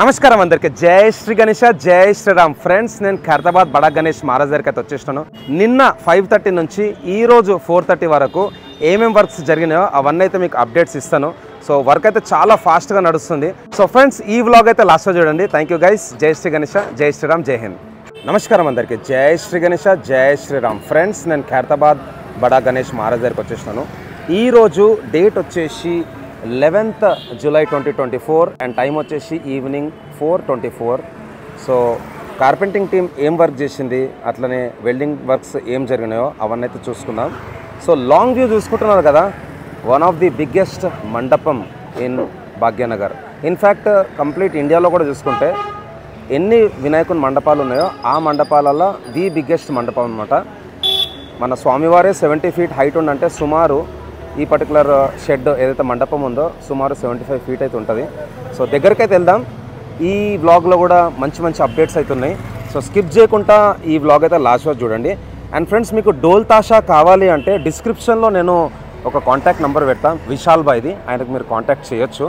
నమస్కారం అందరికి జై శ్రీ గణేష జై శ్రీరామ్ ఫ్రెండ్స్ నేను ఖైరతాబాద్ బడా గణేష్ మహారాజ్ దగ్గరికి అయితే వచ్చేసాను నిన్న 5:30 నుంచి ఈ రోజు 4:30 వరకు ఏమేం వర్క్స్ జరిగినాయో అవన్నీ అయితే మీకు అప్డేట్స్ ఇస్తాను సో వర్క్ అయితే చాలా ఫాస్ట్ గా నడుస్తుంది సో ఫ్రెండ్స్ ఈ వ్లాగ్ అయితే లాస్ట్ లో చూడండి థాంక్యూ గైస్ జై శ్రీ గణేష జై శ్రీరామ్ జై హింద్ నమస్కారం అందరికి జై శ్రీ గణేష జై శ్రీరామ్ ఫ్రెండ్స్ నేను ఖైరతాబాద్ బడా గణేష్ మహారాజ్ దగ్గరికి వచ్చేసాను ఈ రోజు డేట్ వచ్చేసి 11th July 2024 అండ్ టైం వచ్చేసి ఈవినింగ్ 4:24 సో కార్పెంటింగ్ టీమ్ ఏం వర్క్ చేసింది అట్లనే వెల్డింగ్ వర్క్స్ ఏం జరిగినాయో అవన్నీ అయితే చూసుకుందాం సో లాంగ్ వ్యూ చూసుకుంటున్నారు కదా వన్ ఆఫ్ ది బిగ్గెస్ట్ మండపం ఇన్ భాగ్యనగర్ ఇన్ఫ్యాక్ట్ కంప్లీట్ ఇండియాలో కూడా చూసుకుంటే ఎన్ని వినాయకుని మండపాలు ఉన్నాయో ఆ మండపాలలో ది బిగ్గెస్ట్ మండపం అనమాట మన స్వామివారే 70 feet హైట్ ఉందంటే సుమారు ఈ పర్టికులర్ షెడ్ ఏదైతే మండపం ఉందో సుమారు 75 feet అయితే ఉంటుంది సో దగ్గరికి అయితే వెళ్దాం ఈ వ్లాగ్లో కూడా మంచి మంచి అప్డేట్స్ అయితే ఉన్నాయి సో స్కిప్ చేయకుండా ఈ వ్లాగ్ అయితే లాస్ట్ వరకు చూడండి అండ్ ఫ్రెండ్స్ మీకు డోల్ తాషా కావాలి అంటే డిస్క్రిప్షన్లో నేను ఒక కాంటాక్ట్ నెంబర్ పెడతాను విశాల్ బాయ్ది ఆయనకు మీరు కాంటాక్ట్ చేయొచ్చు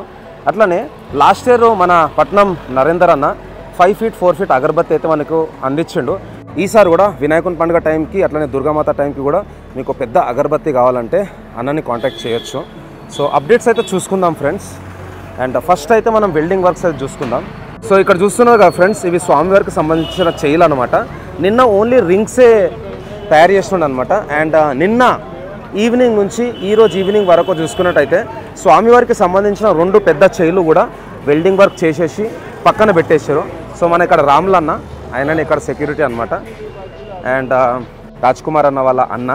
అట్లనే లాస్ట్ ఇయర్ మన పట్నం నరేందర్ అన్న 5 feet 4 feet అగరబత్తి అయితే మనకు అందించిండు ఈసారి కూడా వినాయకుని పండుగ టైంకి అట్లనే దుర్గామాత టైంకి కూడా మీకు పెద్ద అగరబత్తి కావాలంటే అన్నని కాంటాక్ట్ చేయొచ్చు సో అప్డేట్స్ అయితే చూసుకుందాం ఫ్రెండ్స్ అండ్ ఫస్ట్ అయితే మనం వెల్డింగ్ వర్క్స్ అయితే చూసుకుందాం సో ఇక్కడ చూస్తున్నారు కదా ఫ్రెండ్స్ ఇవి స్వామివారికి సంబంధించిన చైలు అనమాట నిన్న ఓన్లీ రింగ్సే తయారు చేస్తుండే అనమాట అండ్ నిన్న ఈవినింగ్ నుంచి ఈరోజు ఈవినింగ్ వరకు చూసుకున్నట్టయితే స్వామివారికి సంబంధించిన 2 పెద్ద చైలు కూడా వెల్డింగ్ వర్క్ చేసేసి పక్కన పెట్టేశారు సో మన ఇక్కడ రాములు అన్న ఆయనని ఇక్కడ సెక్యూరిటీ అనమాట అండ్ రాజ్ కుమార్ అన్న వాళ్ళ అన్న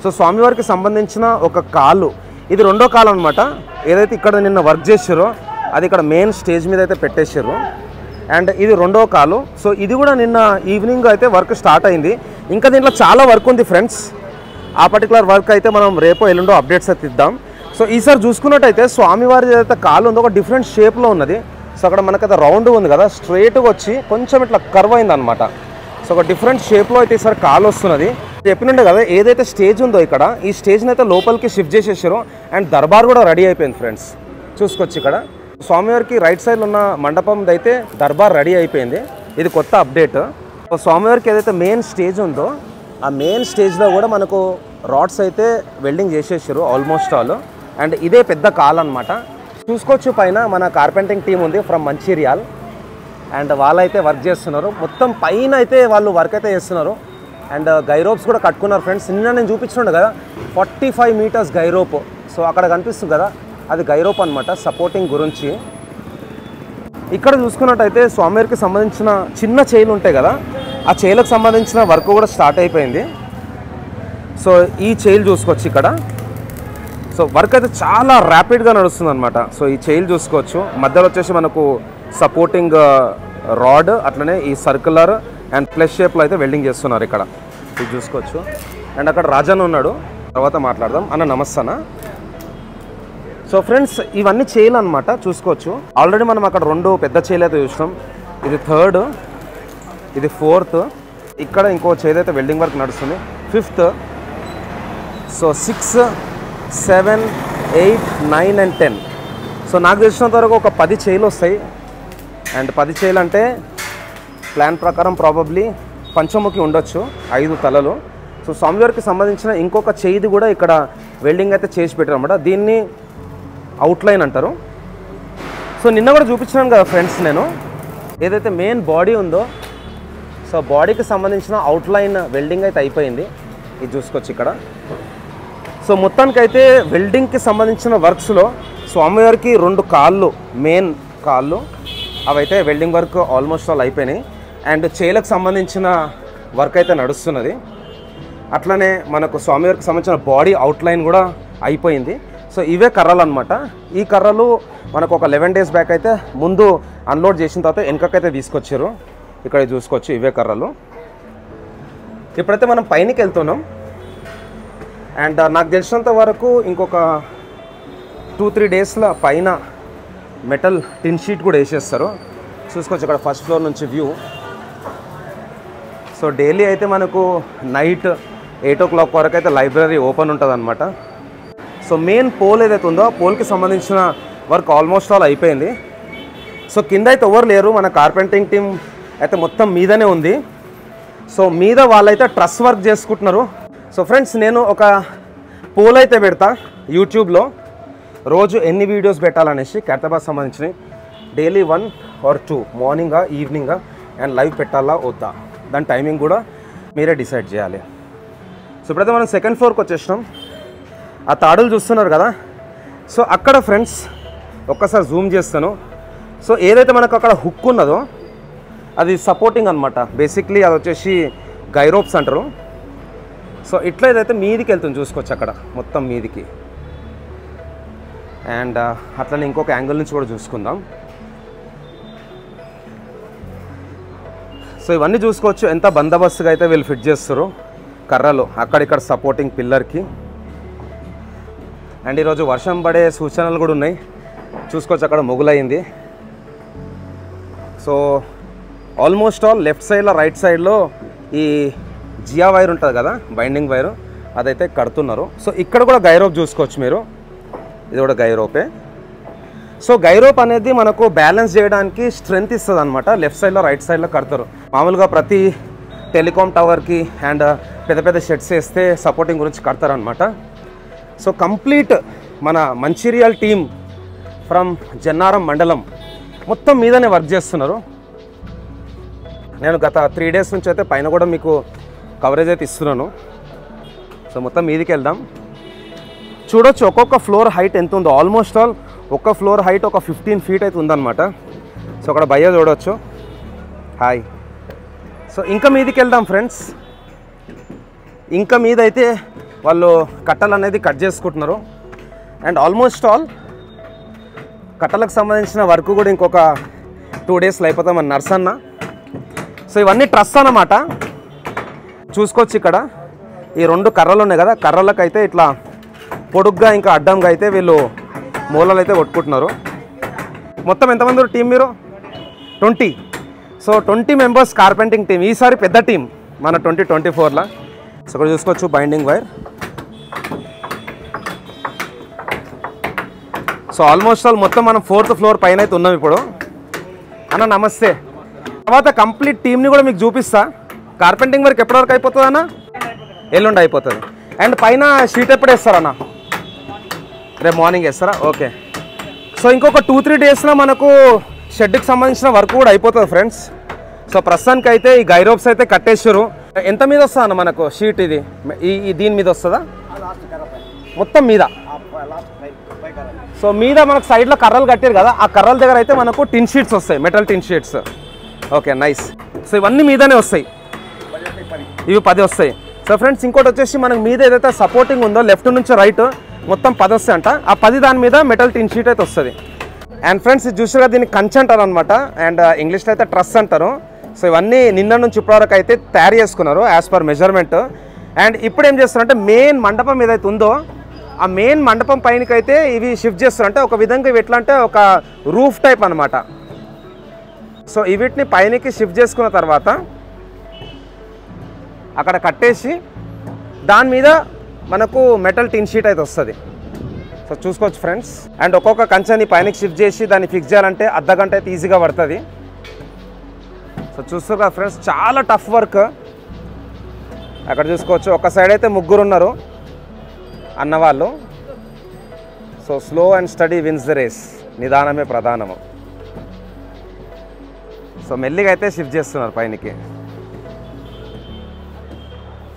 సో స్వామివారికి సంబంధించిన ఒక కాలు ఇది 2వ కాలు అనమాట ఏదైతే ఇక్కడ నిన్న వర్క్ చేసారో అది ఇక్కడ మెయిన్ స్టేజ్ మీద అయితే పెట్టేశారు అండ్ ఇది 2వ కాలు సో ఇది కూడా నిన్న ఈవినింగ్ అయితే వర్క్ స్టార్ట్ అయింది ఇంకా దీంట్లో చాలా వర్క్ ఉంది ఫ్రెండ్స్ ఆ పర్టికులర్ వర్క్ అయితే మనం రేపో ఎల్లుండో అప్డేట్స్ అయితే ఇద్దాం సో ఈసారి చూసుకున్నట్టయితే స్వామివారి ఏదైతే కాలు ఉందో ఒక డిఫరెంట్ షేప్లో ఉన్నది సో అక్కడ మనకైతే రౌండ్ ఉంది కదా స్ట్రైట్గా వచ్చి కొంచెం ఇట్లా కర్వ్ అయింది అనమాట సో ఒక డిఫరెంట్ షేప్లో అయితే ఈసారి కాలు వస్తున్నది చెప్పినట్టు కదా ఏదైతే స్టేజ్ ఉందో ఇక్కడ ఈ స్టేజ్ని అయితే లోపలికి షిఫ్ట్ చేసేసారు అండ్ దర్బార్ కూడా రెడీ అయిపోయింది ఫ్రెండ్స్ చూసుకోవచ్చు ఇక్కడ స్వామివారికి రైట్ సైడ్లో ఉన్న మండపం అయితే దర్బార్ రెడీ అయిపోయింది ఇది కొత్త అప్డేట్ సో స్వామివారికి ఏదైతే మెయిన్ స్టేజ్ ఉందో ఆ మెయిన్ స్టేజ్లో కూడా మనకు రాడ్స్ అయితే వెల్డింగ్ చేసేసారు ఆల్మోస్ట్ ఆల్ అండ్ ఇదే పెద్ద కాల్ అనమాట చూసుకోవచ్చు పైన మన కార్పెంటింగ్ టీం ఉంది ఫ్రమ్ మంచిర్యాల్ అండ్ వాళ్ళైతే వర్క్ చేస్తున్నారు మొత్తం పైన అయితే వాళ్ళు వర్క్ అయితే చేస్తున్నారు అండ్ గైరోప్స్ కూడా కట్టుకున్నారు ఫ్రెండ్స్ నిన్న నేను చూపించుండే కదా 45 meters గైరోప్ సో అక్కడ కనిపిస్తుంది కదా అది గైరోప్ అనమాట సపోర్టింగ్ గురించి ఇక్కడ చూసుకున్నట్టయితే స్వామివారికి సంబంధించిన చిన్న చైలు ఉంటాయి కదా ఆ చైలకు సంబంధించిన వర్క్ కూడా స్టార్ట్ అయిపోయింది సో ఈ చైలు చూసుకోవచ్చు ఇక్కడ సో వర్క్ అయితే చాలా ర్యాపిడ్గా నడుస్తుంది అనమాట సో ఈ చైలు చూసుకోవచ్చు మధ్యలో వచ్చేసి మనకు సపోర్టింగ్ రాడ్ అట్లనే ఈ సర్కులర్ అండ్ ప్లస్ షేప్లో అయితే వెల్డింగ్ చేస్తున్నారు ఇక్కడ ఇది చూసుకోవచ్చు అండ్ అక్కడ రాజన్ ఉన్నాడు తర్వాత మాట్లాడదాం అన్న నమస్తే అన్న సో ఫ్రెండ్స్ ఇవన్నీ చైలు అనమాట చూసుకోవచ్చు ఆల్రెడీ మనం అక్కడ 2 పెద్ద చైలు అయితే చూసినాం ఇది 3rd ఇది 4th ఇక్కడ ఇంకో చైలు అయితే వెల్డింగ్ వర్క్ నడుస్తుంది 5th సో 6 7 8 9 and 10 సో నాకు తెలిసినంత వరకు ఒక 10 చైలు వస్తాయి అండ్ 10 చైలు అంటే ప్లాన్ ప్రకారం ప్రాబబ్లీ పంచముఖి ఉండొచ్చు 5 తలలు సో స్వామివారికి సంబంధించిన ఇంకొక చేయిది కూడా ఇక్కడ వెల్డింగ్ అయితే చేసి పెట్టారు అన్నమాట దీన్ని అవుట్లైన్ అంటారు సో నిన్న కూడా చూపించినాను కదా ఫ్రెండ్స్ నేను ఏదైతే మెయిన్ బాడీ ఉందో సో బాడీకి సంబంధించిన అవుట్లైన్ వెల్డింగ్ అయితే అయిపోయింది ఇది చూసుకోవచ్చు ఇక్కడ సో మొత్తానికైతే వెల్డింగ్కి సంబంధించిన వర్క్స్లో స్వామివారికి 2 కాళ్ళు మెయిన్ కాళ్ళు అవైతే వెల్డింగ్ వర్క్ ఆల్మోస్ట్ ఆల్ అయిపోయినాయి అండ్ చైలకు సంబంధించిన వర్క్ అయితే నడుస్తున్నది అట్లనే మనకు స్వామివారికి సంబంధించిన బాడీ అవుట్లైన్ కూడా అయిపోయింది సో ఇవే కర్రలు అనమాట ఈ కర్రలు మనకు ఒక 11 days బ్యాక్ అయితే ముందు అన్లోడ్ చేసిన తర్వాత వెనకకైతే తీసుకొచ్చారు ఇక్కడ చూసుకోవచ్చు ఇవే కర్రలు ఇప్పుడైతే మనం పైనకి వెళ్తున్నాం అండ్ నాకు తెలిసినంత వరకు ఇంకొక 2-3 daysలో పైన మెటల్ టిన్ షీట్ కూడా వేసేస్తారు చూసుకోవచ్చు ఇక్కడ ఫస్ట్ ఫ్లోర్ నుంచి వ్యూ సో డైలీ అయితే మనకు నైట్ 8 o'clock వరకు అయితే లైబ్రరీ ఓపెన్ ఉంటుంది అనమాట సో మెయిన్ పోల్ ఏదైతే ఉందో పోల్కి సంబంధించిన వర్క్ ఆల్మోస్ట్ ఆల్ అయిపోయింది సో కింద అయితే ఎవరు లేరు, మన కార్పెంటింగ్ టీం అయితే మొత్తం మీదనే ఉంది. సో మీద వాళ్ళైతే ట్రస్ వర్క్ చేసుకుంటున్నారు. సో ఫ్రెండ్స్, నేను ఒక పోల్ అయితే పెడతా యూట్యూబ్లో, రోజు ఎన్ని వీడియోస్ పెట్టాలనేసి ఖైరతాబాద్ సంబంధించి, డైలీ 1 or 2 మార్నింగా ఈవినింగా అండ్ లైవ్ పెట్టాలా వద్దా, దాని టైమింగ్ కూడా మీరే డిసైడ్ చేయాలి. సో ఇప్పుడైతే మనం సెకండ్ ఫ్లోర్కి వచ్చేసినాం. ఆ తాడులు చూస్తున్నారు కదా, సో అక్కడ ఫ్రెండ్స్ ఒక్కసారి జూమ్ చేస్తాను. సో ఏదైతే మనకు అక్కడ హుక్ ఉన్నదో అది సపోర్టింగ్ అనమాట. బేసిక్లీ అది వచ్చేసి గైరోప్స్ అంటారు. సో ఇట్లా ఏదైతే మీదికి వెళ్తుంది చూసుకోవచ్చు, అక్కడ మొత్తం మీదికి. అండ్ అట్లనే ఇంకొక యాంగిల్ నుంచి కూడా చూసుకుందాం. సో ఇవన్నీ చూసుకోవచ్చు ఎంత బందోబస్తుగా అయితే వీళ్ళు ఫిట్ చేస్తారు కర్రలు అక్కడిక్కడ సపోర్టింగ్ పిల్లర్కి. అండ్ ఈరోజు వర్షం పడే సూచనలు కూడా ఉన్నాయి చూసుకోవచ్చు, అక్కడ మొగులైంది. సో ఆల్మోస్ట్ ఆల్ లెఫ్ట్ సైడ్లో రైట్ సైడ్లో ఈ జియా వైర్ ఉంటుంది కదా, బైండింగ్ వైరు, అదైతే కడుతున్నారు. సో ఇక్కడ కూడా గైరోప్ చూసుకోవచ్చు మీరు, ఇది కూడా గైరోపే. సో గైరోప్ అనేది మనకు బ్యాలెన్స్ చేయడానికి స్ట్రెంగ్త్ ఇస్తుంది అనమాట. లెఫ్ట్ సైడ్లో రైట్ సైడ్లో కడతారు. మామూలుగా ప్రతి టెలికాం టవర్కి అండ్ పెద్ద పెద్ద షెడ్స్ వేస్తే సపోర్టింగ్ గురించి కడతారనమాట. సో కంప్లీట్ మన మంచిర్యాల్ టీమ్ ఫ్రమ్ జన్నారం మండలం మొత్తం మీదనే వర్క్ చేస్తున్నారు. నేను గత 3 days నుంచి అయితే పైన కూడా మీకు కవరేజ్ అయితే ఇస్తున్నాను. సో మొత్తం మీదికి వెళ్దాం. చూడొచ్చు ఒక్కొక్క ఫ్లోర్ హైట్ ఎంత ఉందో. ఆల్మోస్ట్ ఆల్ ఒక్క ఫ్లోర్ హైట్ ఒక 15 feet అయితే ఉందన్నమాట. సో అక్కడ భయ్య చూడవచ్చు, హాయ్. సో ఇంకా మీదికి వెళ్దాం ఫ్రెండ్స్. ఇంకా మీద అయితే వాళ్ళు కట్టలు అనేది కట్ చేసుకుంటున్నారు. అండ్ ఆల్మోస్ట్ ఆల్ కట్టలకు సంబంధించిన వర్క్ కూడా ఇంకొక 2 daysలో అయిపోతాం మన నర్సన్న. సో ఇవన్నీ ట్రస్ అన్నమాట. చూసుకోవచ్చు ఇక్కడ ఈ 2 కర్రలు ఉన్నాయి కదా, కర్రలకైతే ఇట్లా పొడుగ్గా ఇంకా అడ్డంగా అయితే వీళ్ళు మూలలు అయితే కొట్టుకుంటున్నారు. మొత్తం ఎంతమంది టీం మీరు? 20. So 20 members carpenting team. ఈసారి పెద్ద టీం మన 2024లో. సో ఇక్కడ చూసుకోవచ్చు binding wire. So almost all మొత్తం మనం 4th floor పైన అయితే ఉన్నాం ఇప్పుడు. అన్న నమస్తే. తర్వాత కంప్లీట్ టీమ్ని కూడా మీకు చూపిస్తా. కార్పెంటింగ్ వర్క్ ఎప్పటివరకు అయిపోతుంది అన్న? ఎల్లుండి అయిపోతుంది. అండ్ పైన షీట్ ఎప్పుడు వేస్తారన్న? రేపు మార్నింగ్ వేస్తారా? ఓకే. సో ఇంకొక 2-3 daysలో మనకు షెడ్కి సంబంధించిన వర్క్ కూడా అయిపోతుంది ఫ్రెండ్స్. సో ప్రస్తుతానికి అయితే ఈ గైరోప్స్ అయితే కట్టేసారు. ఎంత మీద వస్తుంది అన్న మనకు షీట్? ఇది దీని మీద వస్తుందా మొత్తం మీద? సో మీద మనకు సైడ్లో కర్రలు కట్టారు కదా, ఆ కర్రల దగ్గర అయితే మనకు టిన్ షీట్స్ వస్తాయి, మెటల్ టిన్ షీట్స్. Okay nice. సో ఇవన్నీ మీదనే వస్తాయి, ఇవి 10 వస్తాయి. సో ఫ్రెండ్స్ ఇంకోటి వచ్చేసి మనకు మీద ఏదైతే సపోర్టింగ్ ఉందో లెఫ్ట్ నుంచి రైట్ మొత్తం 10 వస్తాయి అంట. ఆ 10 దాని మీద మెటల్ టిన్ షీట్ అయితే వస్తుంది. అండ్ ఫ్రెండ్స్ ఇది చూసారుగా, దీన్ని కంచ్ అంటారు అనమాట. అండ్ ఇంగ్లీష్లో అయితే ట్రస్ అంటారు. సో ఇవన్నీ నిన్న నుంచి ఇప్పటివరకు అయితే తయారు చేసుకున్నారు యాజ్ పర్ మెజర్మెంట్. అండ్ ఇప్పుడు ఏం చేస్తారంటే మెయిన్ మండపం ఏదైతే ఉందో ఆ మెయిన్ మండపం పైనకైతే ఇవి షిఫ్ట్ చేస్తారు. అంటే ఒక విధంగా ఇవి ఎట్లా అంటే ఒక రూఫ్ టైప్ అనమాట. సో వీటిని పైనకి షిఫ్ట్ చేసుకున్న తర్వాత అక్కడ కట్టేసి దాని మీద మనకు మెటల్ టిన్ షీట్ అయితే వస్తుంది. సో చూసుకోవచ్చు ఫ్రెండ్స్. అండ్ ఒక్కొక్క కంచెని పైనకి షిఫ్ట్ చేసి దాన్ని ఫిక్స్ చేయాలంటే అర్ధగంట అయితే ఈజీగా పడుతుంది. సో చూస్తారు కదా ఫ్రెండ్స్, చాలా టఫ్ వర్క్. అక్కడ చూసుకోవచ్చు ఒక సైడ్ అయితే 3 ఉన్నారు అన్నవాళ్ళు. So slow and steady wins the race, నిదానమే ప్రధానము. సో మెల్లిగా అయితే షిఫ్ట్ చేస్తున్నారు పైనకి.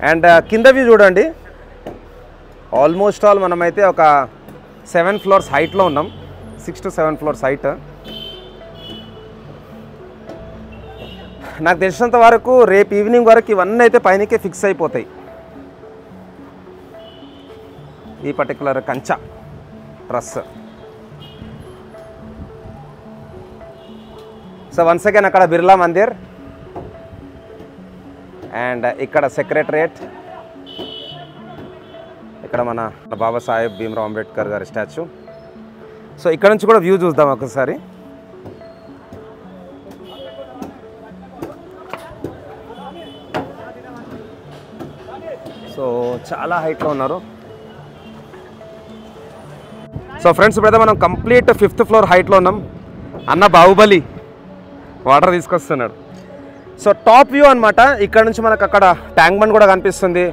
అండ్ కింద వ్యూ చూడండి. ఆల్మోస్ట్ ఆల్ మనమైతే ఒక 7 floors హైట్లో ఉన్నాం, 6 to 7 floors హైట్. నాకు తెలిసినంత వరకు రేపు ఈవినింగ్ వరకు ఇవన్నీ అయితే పైనకే ఫిక్స్ అయిపోతాయి. ఈ పర్టికులర్ కంచ ట్రస్. సో వన్స్ అగైన్ అక్కడ బిర్లా మందిర్ అండ్ ఇక్కడ సెక్రటరియట్, ఇక్కడ మన బాబాసాహెబ్ భీమ్రావ్ అంబేద్కర్ గారి స్టాచ్యూ. సో ఇక్కడ నుంచి కూడా వ్యూ చూద్దాం ఒకసారి. సో చాలా హైట్లో ఉన్నారు. సో ఫ్రెండ్స్ ఇప్పుడైతే మనం కంప్లీట్ 5th floor హైట్లో ఉన్నాం. అన్న బాహుబలి వాటర్ తీసుకొస్తున్నాడు. సో టాప్ వ్యూ అనమాట. ఇక్కడ నుంచి మనకు అక్కడ ట్యాంక్ బండ్ కూడా కనిపిస్తుంది,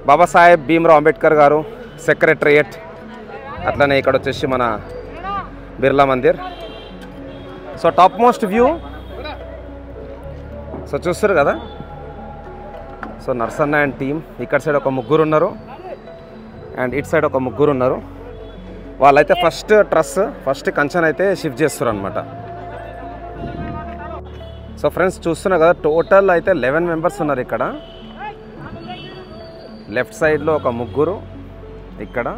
బాబాసాహెబ్ భీమ్రావ్ అంబేద్కర్ గారు సెక్రటరియట్, అట్లనే ఇక్కడ వచ్చేసి మన Birla Mandir. So top most view. So చూస్తారు కదా. సో నర్సన్న అండ్ టీమ్ ఇక్కడ సైడ్ ఒక ముగ్గురు ఉన్నారు అండ్ ఇటు సైడ్ ఒక ముగ్గురు ఉన్నారు. వాళ్ళైతే ఫస్ట్ కంచెన్ అయితే షిఫ్ట్ చేస్తారు అనమాట. సో ఫ్రెండ్స్ చూస్తున్నారు కదా, టోటల్ అయితే 11 మెంబర్స్ ఉన్నారు ఇక్కడ. లెఫ్ట్ సైడ్లో ఒక ముగ్గురు, ఇక్కడ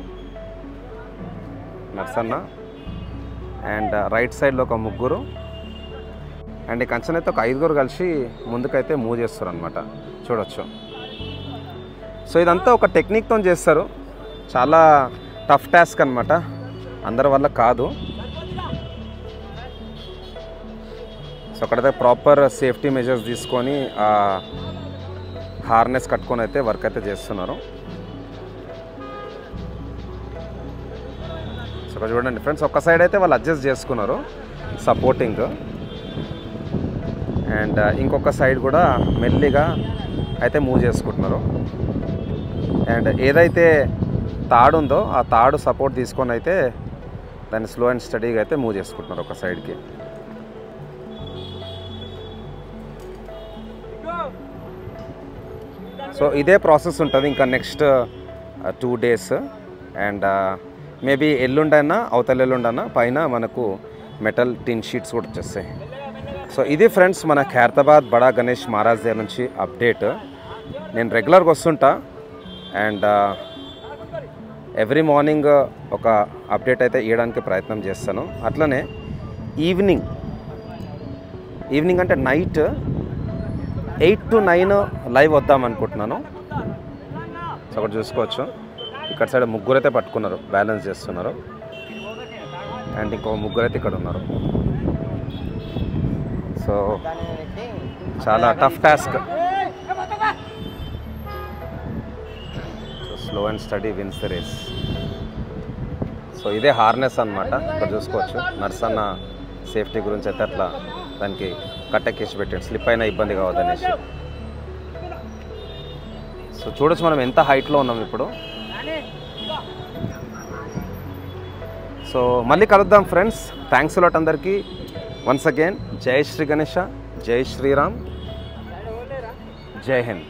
నర్సన్న, అండ్ రైట్ సైడ్లో ఒక ముగ్గురు, అండ్ ఈ కంచెన్ అయితే ఒక 5గురు కలిసి ముందుకైతే మూవ్ చేస్తారు అనమాట. చూడొచ్చు. సో ఇదంతా ఒక టెక్నిక్తో చేస్తారు, చాలా టఫ్ టాస్క్ అనమాట, అందరి వల్ల కాదు. సో అక్కడైతే ప్రాపర్ సేఫ్టీ మెజర్స్ తీసుకొని హార్నెస్ కట్టుకొని అయితే వర్క్ అయితే చేస్తున్నారు. సో ఇక్కడ చూడండి ఫ్రెండ్స్, ఒక్క సైడ్ అయితే వాళ్ళు అడ్జస్ట్ చేసుకున్నారు సపోర్టింగ్, అండ్ ఇంకొక సైడ్ కూడా మెల్లిగా అయితే మూవ్ చేసుకుంటున్నారు. అండ్ ఏదైతే తాడు ఉందో ఆ తాడు సపోర్ట్ తీసుకొని అయితే దాన్ని స్లో అండ్ స్టడీగా అయితే మూవ్ చేసుకుంటున్నారు ఒక సైడ్కి. సో ఇదే ప్రాసెస్ ఉంటుంది ఇంకా నెక్స్ట్ 2 days, అండ్ మేబీ ఎల్లుండైనా అవతల ఎల్లుండైనా పైన మనకు మెటల్ టిన్ షీట్స్ కూడా వచ్చేస్తాయి. సో ఇది ఫ్రెండ్స్ మన ఖైరతాబాద్ బడా గణేష్ మహారాజ్ దగ్గర నుంచి అప్డేట్. నేను రెగ్యులర్గా వస్తుంటా అండ్ ఎవ్రీ మార్నింగ్ ఒక అప్డేట్ అయితే ఇవ్వడానికి ప్రయత్నం చేస్తాను. అట్లనే ఈవినింగ్ అంటే నైట్ 8 to 9 లైవ్ వద్దాం అనుకుంటున్నాను. సో అక్కడ చూసుకోవచ్చు, ఇక్కడ సైడ్ ముగ్గురు అయితే పట్టుకున్నారు, బ్యాలెన్స్ చేస్తున్నారు, అండ్ ఇంకో ముగ్గురు అయితే ఇక్కడ ఉన్నారు. సో చాలా tough task. Slow and steady wins the race. So ఇదే హార్నెస్ అనమాట. ఇక్కడ చూసుకోవచ్చు నర్సన్న సేఫ్టీ గురించి అయితే అట్లా దానికి కట్టెక్కేసి పెట్టాడు, స్లిప్ అయినా ఇబ్బంది కావద్దనేసి. సో చూడొచ్చు మనం ఎంత హైట్లో ఉన్నాం ఇప్పుడు. సో మళ్ళీ కలుద్దాం ఫ్రెండ్స్. థ్యాంక్స్ అలాట్ అందరికీ. వన్స్ అగైన్ జై శ్రీ గణేష, జై శ్రీరామ్, జై హింద్.